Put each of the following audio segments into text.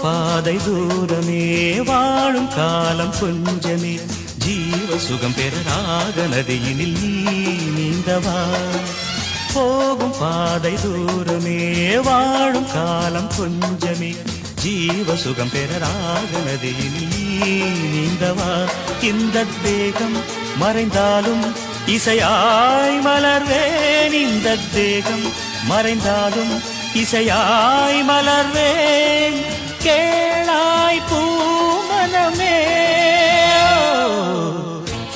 பாதை தூரமே வாழும் காலம் கொஞ்சமே ஜீவ சுகம் பெற ராக நதியினில் நீ நீந்தவா போகும் பாதை தூரமே வாழும் காலம் கொஞ்சமே ஜீவ சுகம் பெற ராக நதியினில் நீ நீந்தவா இந்த தேகம் மறைந்தாலும் இசையாய் மலர்வேன் இந்த தேகம் மறைந்தாலும் இசையாய் மலர்வேன் கேளாய் பூமனமே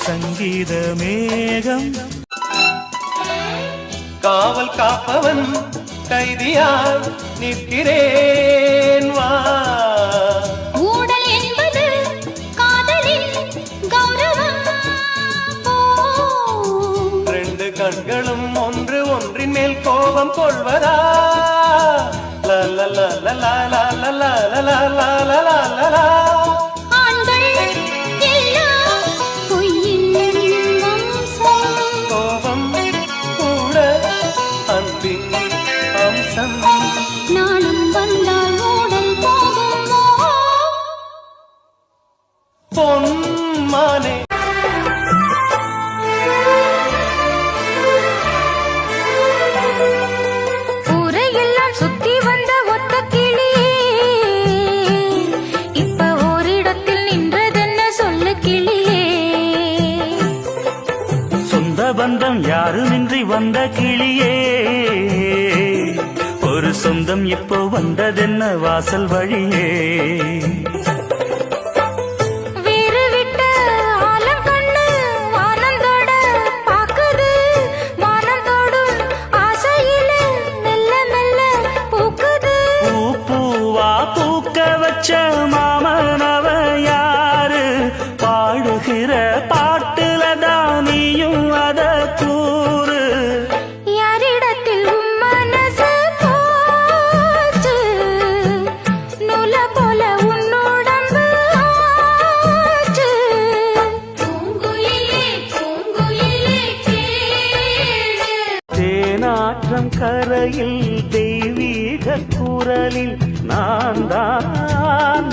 சங்கீத மேகம் காவல் காப்பவன் கைதியால் நிற்கிறேன் வா ஊடல் என்பது காதலின் கௌரவம் ரெண்டு கண்களும் ஒன்று ஒன்றின் மேல் கோபம் கொள்வதா ஆண்கள் எல்லாம் பொய்யின் வம்சம் கோபம் கூட அன்பின் அம்சம் நானும் வந்தால் ஊடல் போகுமோ பொன்மானே ஊரையெல்லாம் சுத்தி வந்த ஒத்த கிளியே இப்ப ஓரிடத்தில் நின்றதென்ன சொல்லு கிளியே சொந்த பந்தம் யாருமின்றி வந்த கிளியே ஒரு சொந்தம் இப்போ வந்ததென்ன வாசல் வழியே வேறு விட்ட ஆலங்கண்ணு வானந்தோட பாக்குது வானந்தோடும் ஆசையில மெல்ல மெல்ல பூக்குது பூ பூவா பூக்க வச்ச மாமனவ யாரு பாடுகிற பாட்டுலதான் நீயும் அத கூறு யாரிடத்தில் உன் மனசு போச்சு நூல போல உன்னுடம்பு ஆச்சு பூங்குயிலே பூங்குயிலே கேளு தேனாற்றம் கரையில் தெய்வீக குரலில் நான் தான்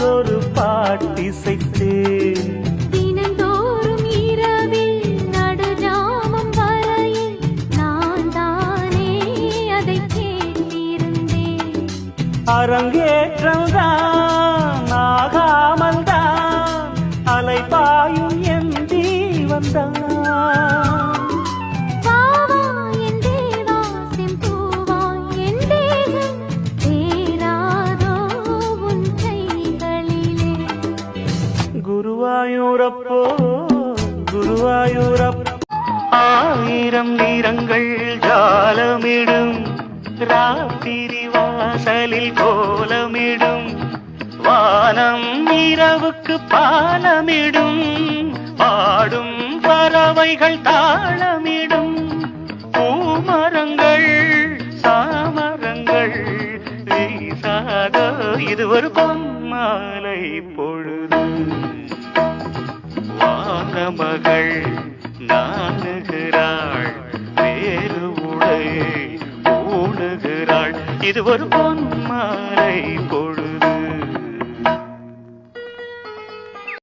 ஒரு பாட்டிசைத்தேன் தினந்தோறும் இரவில் நடுஜாமம் வரையில் நான் தானே அதை கேட்டிருந்தேன் அரங்கேற்றம் தான் ஆகாமல் தான் அலைபாயும் என் தீவந்தான் வாவா என் தேவா செம்பூவா என் தேகம் தேராதோ உன் கைகளிலே குருவாயூரப்போ குருவாயூரப்போ ஆயிரம் நிறங்கள் ஜாலமிடும் ராத்திரி வாசலில் கோலமிடும் வானம் இரவுக்கு பாலமிடும் பாடும் பறவைகள் தாளமிடும் பூமரங்கள் சாமரங்கள் வீசாதோ இது ஒரு பொம்மாலை பொழுது வானமகள் நாணுகிறாள் வேறு உடை ஊடுகிறாள் இது ஒரு பொன்மாலை பொழுது